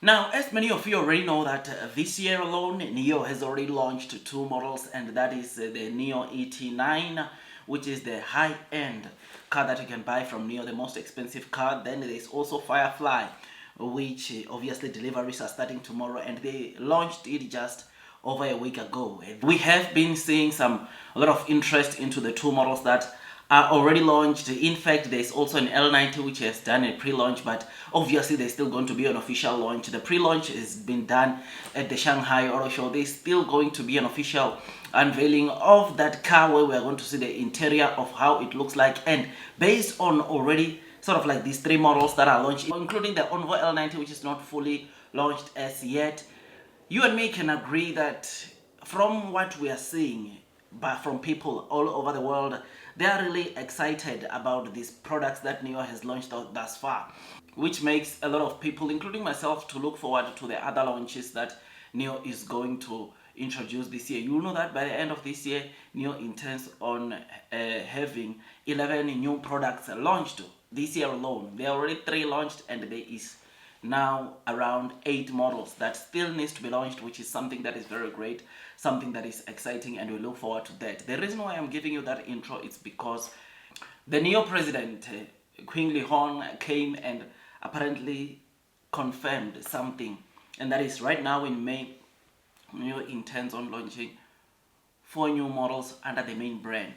Now, as many of you already know that this year alone, Nio has already launched two models, and that is the Nio ET9, which is the high-end car that you can buy from Nio, the most expensive car. Then there is also Firefly, which obviously deliveries are starting tomorrow, and they launched it just over a week ago. And we have been seeing a lot of interest into the two models that are already launched. In fact, there's also an L90 which has done a pre-launch, but obviously there's still going to be an official launch. The pre-launch has been done at the Shanghai Auto Show. There's still going to be an official unveiling of that car where we're going to see the interior of how it looks like, and based on already sort of like these three models that are launched, including the Unveiled L90, which is not fully launched as yet, you and me can agree that from what we are seeing, but from people all over the world, they are really excited about these products that Nio has launched thus far, which makes a lot of people, including myself, to look forward to the other launches that Nio is going to introduce this year. You know that by the end of this year, Nio intends on having 11 new products launched this year alone. There are already 3 launched, and there is now around 8 models that still needs to be launched, which is something that is very great, something that is exciting, and we look forward to that. The reason why I'm giving you that intro is because the Nio President, Queen Li Hong, came and apparently confirmed something, and that is right now in May, Nio intends on launching 4 new models under the main brand,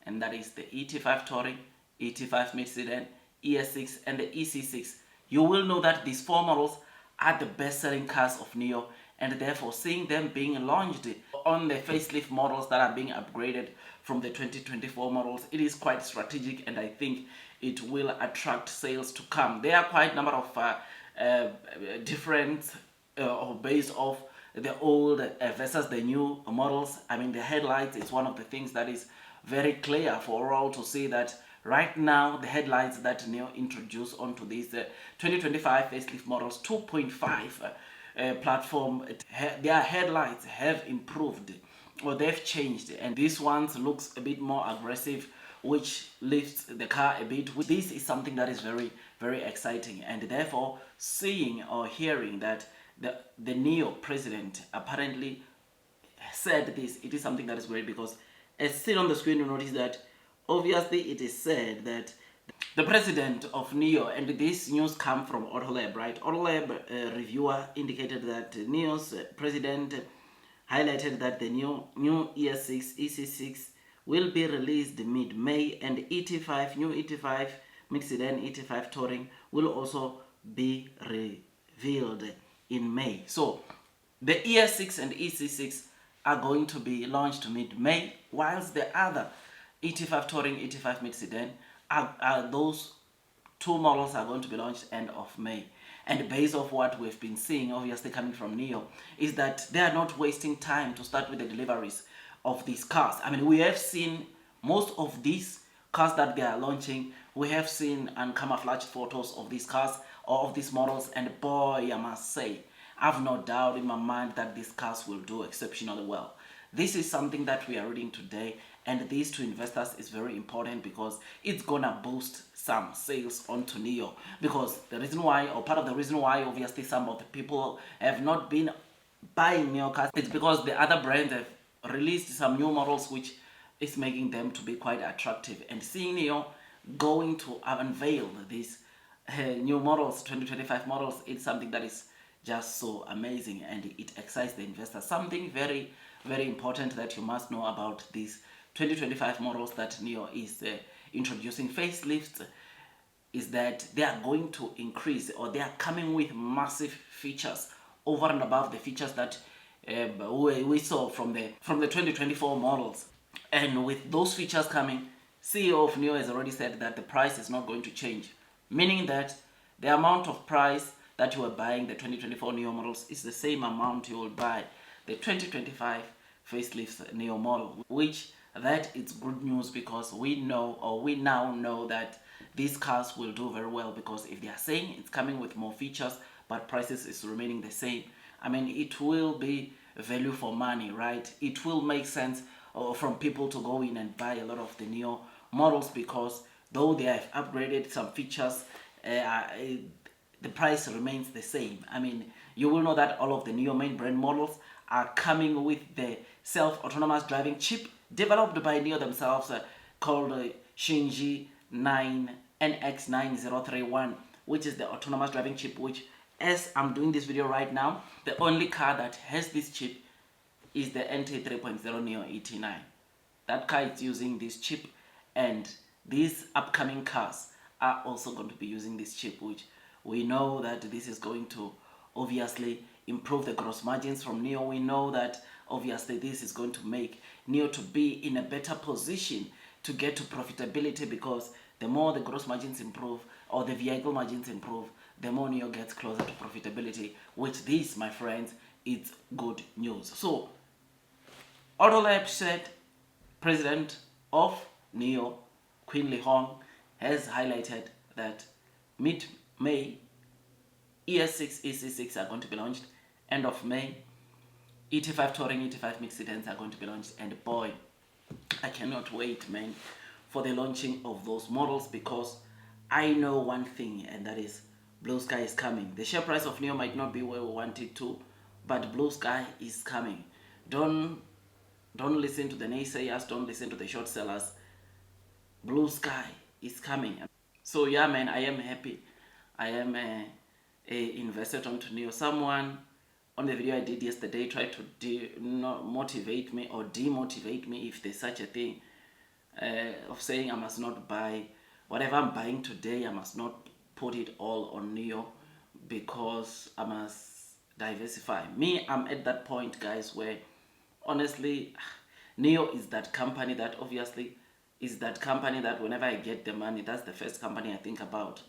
and that is the ET5 Touring, ET5 Mid-Sedan, ES6, and the EC6. You will know that these 4 models are the best-selling cars of Nio, and therefore seeing them being launched on the facelift models that are being upgraded from the 2024 models, it is quite strategic, and I think it will attract sales to come. There are quite a number of different based off the old versus the new models. I mean, the headlights is one of the things that is very clear for all to see that right now the headlights that Nio introduced onto these 2025 facelift models 2.5 platform, their headlights have improved, or they've changed, and this one looks a bit more aggressive, which lifts the car a bit. This is something that is very, very exciting, and therefore seeing or hearing that the Nio President apparently said this, it is something that is great, because as seen on the screen, you notice that obviously it is said that the president of Nio, and this news come from Autolab, right? Autolab reviewer indicated that Nio's president highlighted that the new ES6, EC6 will be released mid-May, and ET5, new ET5 Mid-Sedan, ET5 Touring will also be revealed in May. So the ES6 and EC6 are going to be launched mid-May, whilst the other ET5 Touring, ET5 Mid-Sedan, those 2 models are going to be launched end of May. And based off what we've been seeing, obviously coming from Nio, is that they are not wasting time to start with the deliveries of these cars. I mean, we have seen most of these cars that they are launching, we have seen and camouflage photos of these cars or of these models, and boy, I must say, I have no doubt in my mind that these cars will do exceptionally well. This is something that we are reading today, and this to investors is very important because it's gonna boost some sales onto Nio. Because the reason why, or part of the reason why, obviously some of the people have not been buying Nio cars, it's because the other brands have released some new models which is making them to be quite attractive. And seeing Nio going to unveil these new models, 2025 models, it's something that is just so amazing, and it excites the investor. Something very, very important that you must know about these 2025 models that Nio is introducing facelifts is that they are going to increase, or they are coming with massive features over and above the features that we saw from the 2024 models. And with those features coming, CEO of Nio has already said that the price is not going to change, meaning that the amount of price that you are buying the 2024 Nio models is the same amount you will buy the 2025 facelift Nio model, which that it's good news, because we know, or we now know, that these cars will do very well, because if they are saying it's coming with more features but prices is remaining the same, I mean, it will be value for money, right? It will make sense from people to go in and buy a lot of the Nio models, because though they have upgraded some features, the price remains the same. I mean, you will know that all of the Nio main brand models are coming with the self-autonomous driving chip developed by Nio themselves, called Shenji NX9031, which is the autonomous driving chip, which, as I'm doing this video right now, the only car that has this chip is the NT 3.0 Nio ET9. That car is using this chip, and these upcoming cars are also going to be using this chip, which we know that this is going to obviously improve the gross margins from Nio. We know that obviously this is going to make Nio to be in a better position to get to profitability, because the more the gross margins improve, or the vehicle margins improve, the more Nio gets closer to profitability, which this, my friends, is good news. So Autolab said, President of Nio, Queen Li Hong, has highlighted that mid-May, ES6, EC6 are going to be launched. End of May, ET5 Touring, ET5 mixed sedans are going to be launched. And boy, I cannot wait, man, for the launching of those models, because I know one thing, and that is blue sky is coming. The share price of Nio might not be where we want it to, but blue sky is coming. Don't listen to the naysayers, don't listen to the short sellers. Blue sky is coming. So yeah, man, I am happy. I am invested onto Nio. Someone on the video I did yesterday tried to motivate me or demotivate me, if there's such a thing, of saying I must not buy whatever I'm buying today. I must not put it all on Nio, because I must diversify. Me, I'm at that point, guys, where honestly, Nio is that company that obviously is that company that whenever I get the money, that's the first company I think about.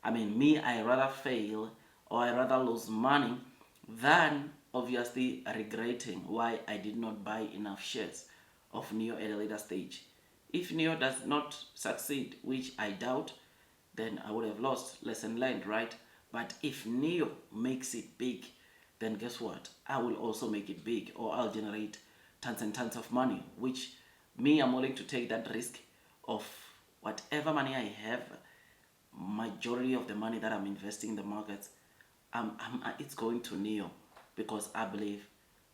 I mean, me, I rather fail or I rather lose money than obviously regretting why I did not buy enough shares of Nio at a later stage. If Nio does not succeed, which I doubt, then I would have lost. Lesson learned, right? But if Nio makes it big, then guess what? I will also make it big, or I'll generate tons and tons of money, which me, I'm willing to take that risk of whatever money I have. Majority of the money that I'm investing in the markets, it's going to Nio, because I believe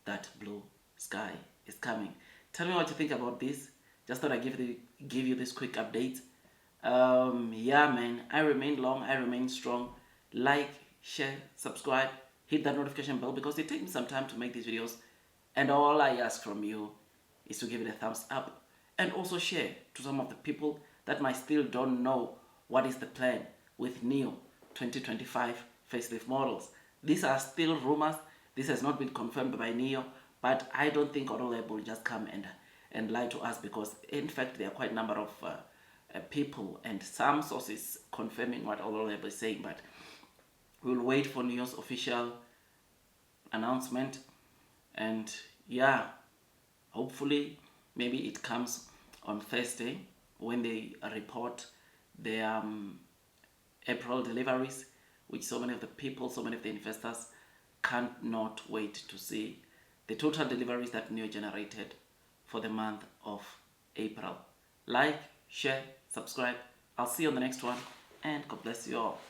that blue sky is coming. Tell me what you think about this. Just thought I'd give you this quick update. Yeah, man, I remain long, I remain strong. Like, share, subscribe, hit that notification bell, because it takes me some time to make these videos, and all I ask from you is to give it a thumbs up, and also share to some of the people that might still don't know what is the plan with Nio 2025 facelift models. These are still rumors. This has not been confirmed by Nio, but I don't think Autolab will just come and lie to us, because in fact there are quite a number of people and some sources confirming what Autolab is saying, but we'll wait for Nio's official announcement. And yeah, hopefully maybe it comes on Thursday when they report their April deliveries, which so many of the people, so many of the investors can't not wait to see the total deliveries that Nio generated for the month of April. Like, share, subscribe. I'll see you on the next one, and God bless you all.